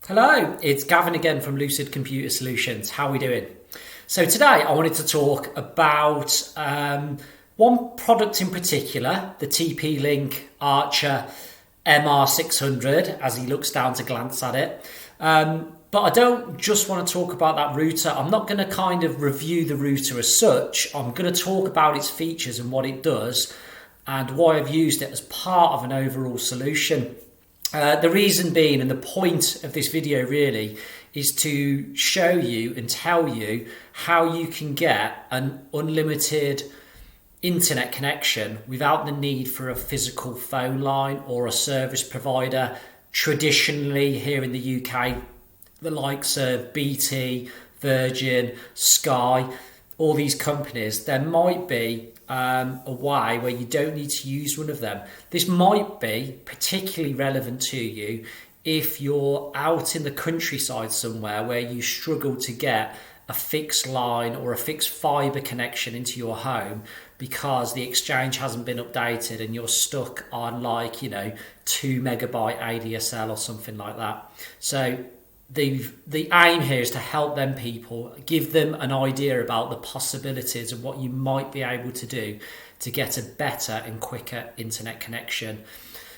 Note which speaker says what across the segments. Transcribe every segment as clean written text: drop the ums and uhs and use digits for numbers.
Speaker 1: Hello, it's Gavin again from Lucid Computer Solutions. How are we doing? So today I wanted to talk about one product in particular, the TP-Link Archer MR600, as he looks down to glance at it. But I don't just want to talk about that router. I'm not going to kind of review the router as such. I'm going to talk about its features and what it does and why I've used it as part of an overall solution. The reason being, and the point of this video really, is to show you and tell you how you can get an unlimited internet connection without the need for a physical phone line or a service provider. Traditionally here in the UK, the likes of BT, Virgin, Sky, all these companies, there might be a way where you don't need to use one of them. This might be particularly relevant to you if you're out in the countryside somewhere where you struggle to get a fixed line or a fixed fibre connection into your home because the exchange hasn't been updated and you're stuck on 2 megabyte ADSL or something like that. So the aim here is to help them people, give them an idea about the possibilities of what you might be able to do to get a better and quicker internet connection.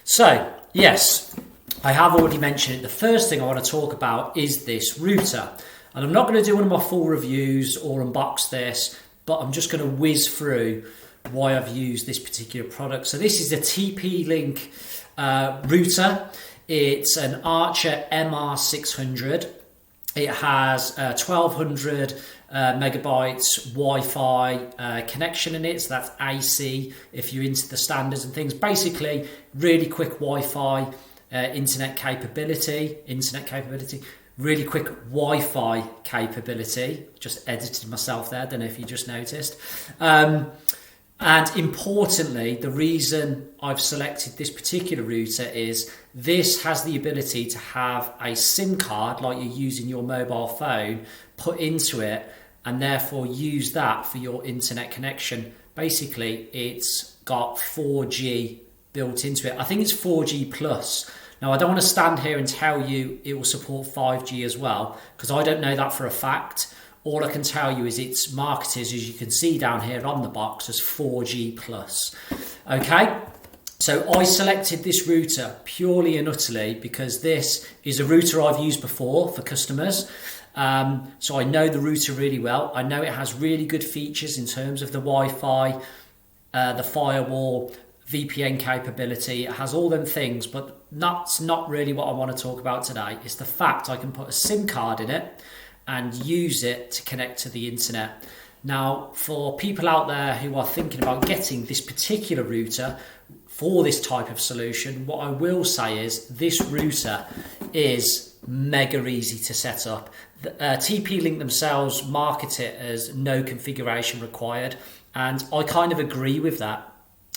Speaker 1: So, yes, I have already mentioned it. The first thing I want to talk about is this router. And I'm not going to do one of my full reviews or unbox this, but I'm just going to whiz through why I've used this particular product. So this is a TP-Link router. It's an Archer MR600. It has 1200 megabytes Wi-Fi connection in it, so that's AC if you're into the standards and things. Basically, really quick Wi-Fi internet capability, really quick Wi-Fi capability. Just edited myself there, don't know if you just noticed. And importantly, the reason I've selected this particular router is this has the ability to have a SIM card like you use in your mobile phone put into it and therefore use that for your internet connection. Basically, it's got 4G built into it. I think it's 4G plus. Now, I don't want to stand here and tell you it will support 5G as well, because I don't know that for a fact. All I can tell you is it's marketed, as you can see down here on the box, as 4G plus. Okay, so I selected this router purely and utterly because this is a router I've used before for customers. So I know the router really well. I know it has really good features in terms of the Wi-Fi, the firewall, VPN capability. It has all them things, but that's not really what I want to talk about today. It's the fact I can put a SIM card in it and use it to connect to the internet. Now, for people out there who are thinking about getting this particular router for this type of solution, what I will say is this router is mega easy to set up. TP-Link themselves market it as no configuration required, and I kind of agree with that.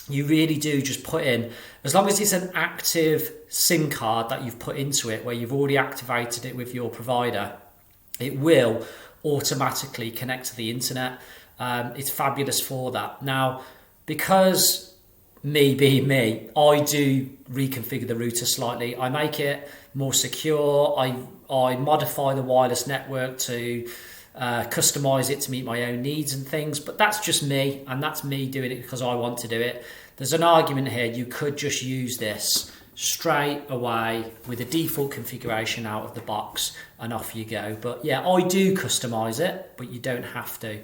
Speaker 1: You really do just put in, as long as it's an active SIM card that you've put into it, where you've already activated it with your provider, it will automatically connect to the internet. It's fabulous for that. Now, because me being me, I do reconfigure the router slightly. I make it more secure. I modify the wireless network to customize it to meet my own needs and things. But that's just me, and that's me doing it because I want to do it. There's an argument here. You could just use this straight away with a default configuration out of the box and off you go. But yeah, I do customize it, but you don't have to.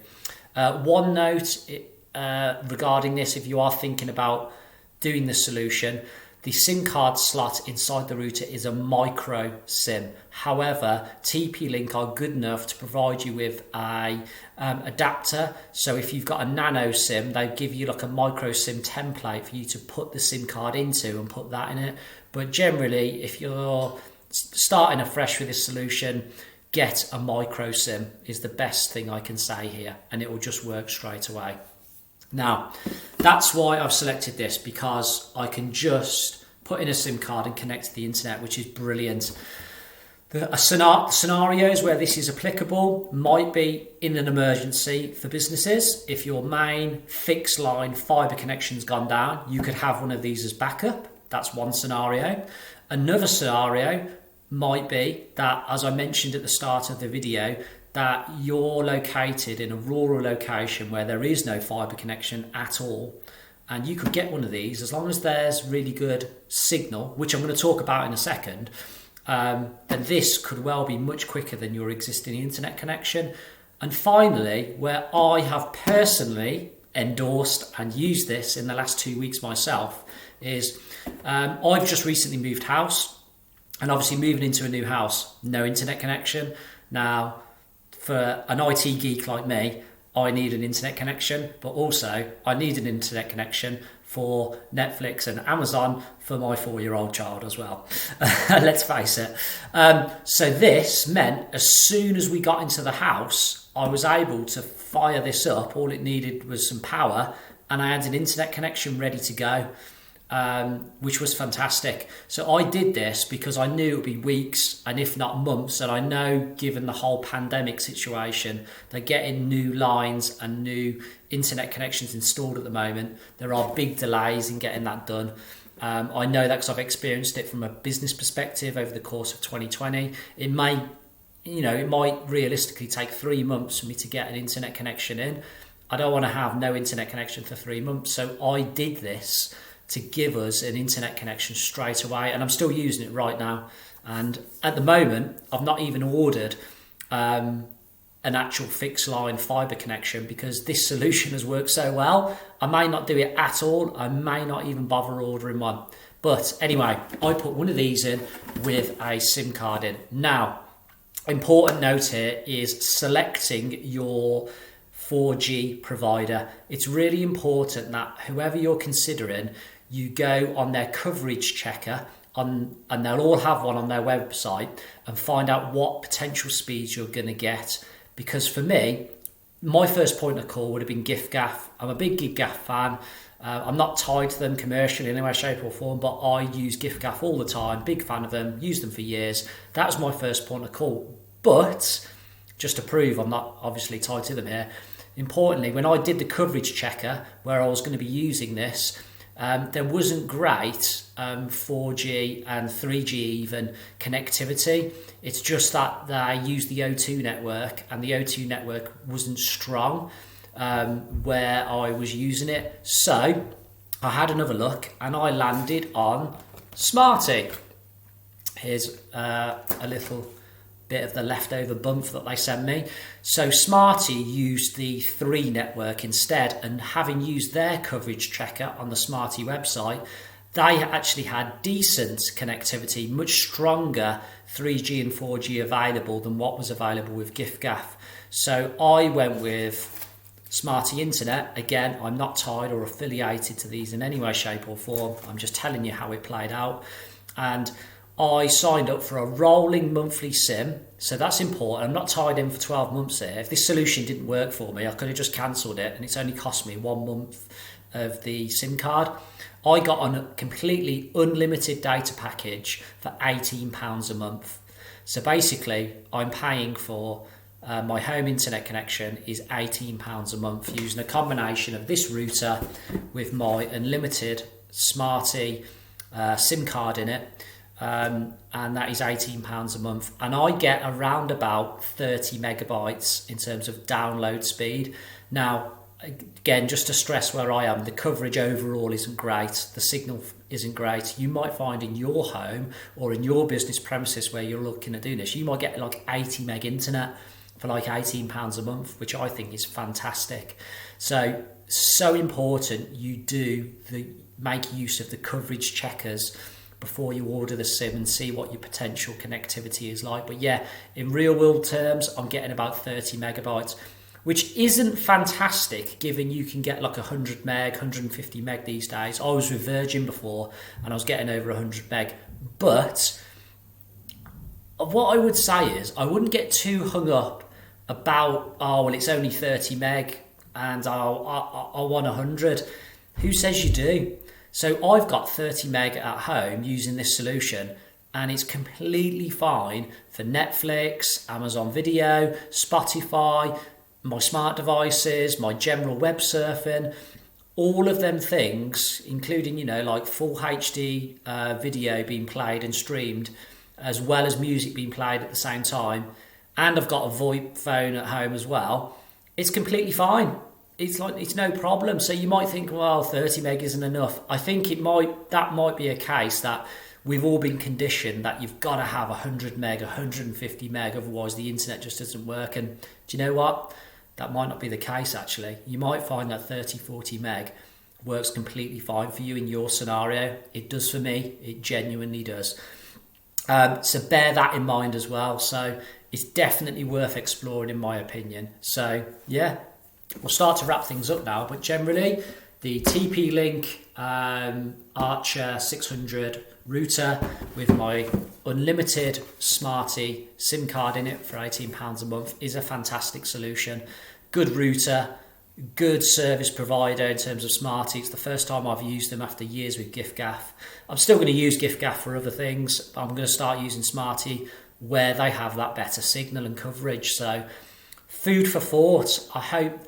Speaker 1: One note regarding this, if you are thinking about doing the solution, the SIM card slot inside the router is a micro SIM. However, TP-Link are good enough to provide you with a adapter. So if you've got a nano SIM, they give you like a micro SIM template for you to put the SIM card into and put that in it. But generally, if you're starting afresh with this solution, get a micro SIM is the best thing I can say here, and it will just work straight away. Now, that's why I've selected this, because I can just put in a SIM card and connect to the internet, which is brilliant. The scenarios where this is applicable might be in an emergency for businesses. If your main fixed line fibre connection's gone down, you could have one of these as backup. That's one scenario. Another scenario might be that, as I mentioned at the start of the video, that you're located in a rural location where there is no fibre connection at all, and you could get one of these as long as there's really good signal, which I'm going to talk about in a second. Then this could well be much quicker than your existing internet connection. And finally, where I have personally endorsed and used this in the last 2 weeks myself, is I've just recently moved house, and obviously moving into a new house, no internet connection. Now, for an IT geek like me, I need an internet connection, but also I need an internet connection for Netflix and Amazon for my 4-year-old child as well. Let's face it. So this meant as soon as we got into the house, I was able to fire this up. All it needed was some power, and I had an internet connection ready to go, which was fantastic. So I did this because I knew it would be weeks and if not months, and I know given the whole pandemic situation, they're getting new lines and new internet connections installed at the moment. There are big delays in getting that done. I know that because I've experienced it from a business perspective over the course of 2020. It might realistically take 3 months for me to get an internet connection in. I don't want to have no internet connection for 3 months, so I did this to give us an internet connection straight away, and I'm still using it right now. And at the moment, I've not even ordered an actual fixed line fibre connection because this solution has worked so well. I may not do it at all. I may not even bother ordering one. But anyway, I put one of these in with a SIM card in. Now, important note here is selecting your 4G provider. It's really important that whoever you're considering, you go on their coverage checker, and they'll all have one on their website, and find out what potential speeds you're going to get. Because for me, my first point of call would have been giffgaff. I'm a big giffgaff fan. I'm not tied to them commercially in any way, shape or form, but I use giffgaff all the time. Big fan of them, used them for years. That was my first point of call. But just to prove I'm not obviously tied to them here, importantly, when I did the coverage checker where I was going to be using this, there wasn't great 4G and 3G even connectivity. It's just that they used the O2 network, and the O2 network wasn't strong where I was using it. So I had another look and I landed on Smarty. Here's a little bit of the leftover bump that they sent me. So Smarty used the 3 network instead, and having used their coverage checker on the Smarty website, they actually had decent connectivity, much stronger 3G and 4G available than what was available with giffgaff. So I went with Smarty Internet. Again, I'm not tied or affiliated to these in any way, shape or form. I'm just telling you how it played out. And I signed up for a rolling monthly SIM, so that's important. I'm not tied in for 12 months here. If this solution didn't work for me, I could have just cancelled it, and it's only cost me 1 month of the SIM card. I got on a completely unlimited data package for £18 a month. So basically, I'm paying for my home internet connection is £18 a month using a combination of this router with my unlimited Smarty SIM card in it. And that is £18 a month, and I get around about 30 megabytes in terms of download speed. Now, again, just to stress where I am, the coverage overall isn't great, the signal isn't great. You might find in your home or in your business premises where you're looking at doing this, you might get like 80 meg internet for like £18 a month, which I think is fantastic. So important you do make use of the coverage checkers before you order the SIM and see what your potential connectivity is like. But yeah, in real world terms, I'm getting about 30 megabytes, which isn't fantastic given you can get like 100 meg, 150 meg these days. I was with Virgin before and I was getting over 100 meg. But what I would say is I wouldn't get too hung up about, oh, well, it's only 30 meg and I want 100. Who says you do? So I've got 30 meg at home using this solution, and it's completely fine for Netflix, Amazon Video, Spotify, my smart devices, my general web surfing, all of them things, including, like full HD video being played and streamed as well as music being played at the same time, and I've got a VoIP phone at home as well, it's completely fine. It's no problem. So you might think, well, 30 meg isn't enough. I think that might be a case that we've all been conditioned that you've got to have 100 meg, 150 meg, otherwise the internet just doesn't work. And do you know what? That might not be the case, actually. You might find that 30, 40 meg works completely fine for you in your scenario. It does for me. It genuinely does. So bear that in mind as well. So it's definitely worth exploring, in my opinion. So yeah, we'll start to wrap things up now. But generally, the TP-Link Archer 600 router with my unlimited Smarty SIM card in it for £18 a month is a fantastic solution. Good router, good service provider in terms of Smarty. It's the first time I've used them after years with giffgaff. I'm still going to use giffgaff for other things. I'm going to start using Smarty where they have that better signal and coverage. So food for thought. I hope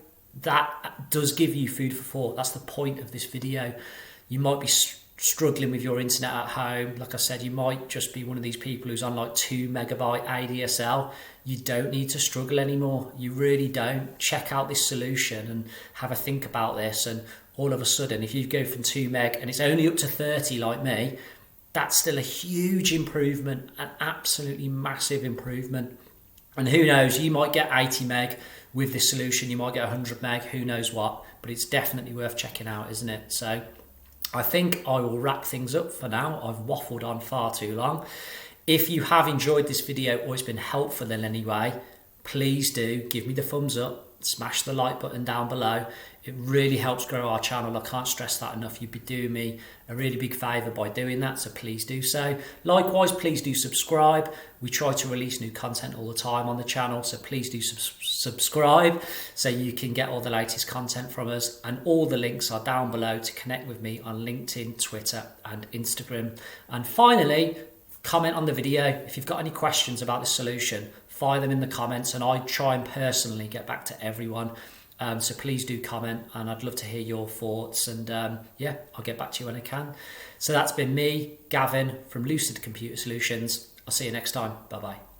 Speaker 1: that does give you food for thought. That's the point of this video. You might be struggling with your internet at home. Like I said, you might just be one of these people who's on like 2 megabyte ADSL. You don't need to struggle anymore. You really don't. Check out this solution and have a think about this. And all of a sudden, if you go from 2 meg and it's only up to 30 like me, that's still a huge improvement, an absolutely massive improvement. And who knows, you might get 80 meg with this solution. You might get 100 meg, who knows what. But it's definitely worth checking out, isn't it? So I think I will wrap things up for now. I've waffled on far too long. If you have enjoyed this video or it's been helpful in any way, please do give me the thumbs up. Smash the like button down below. It really helps grow our channel. I can't stress that enough. You'd be doing me a really big favour by doing that, so please do so. Likewise, please do subscribe. We try to release new content all the time on the channel, so please do subscribe so you can get all the latest content from us. And all the links are down below to connect with me on LinkedIn, Twitter and Instagram. And finally, comment on the video. If you've got any questions about this solution, fire them in the comments and I try and personally get back to everyone. So please do comment and I'd love to hear your thoughts, and yeah, I'll get back to you when I can. So that's been me, Gavin from Lucid Computer Solutions. I'll see you next time. Bye bye.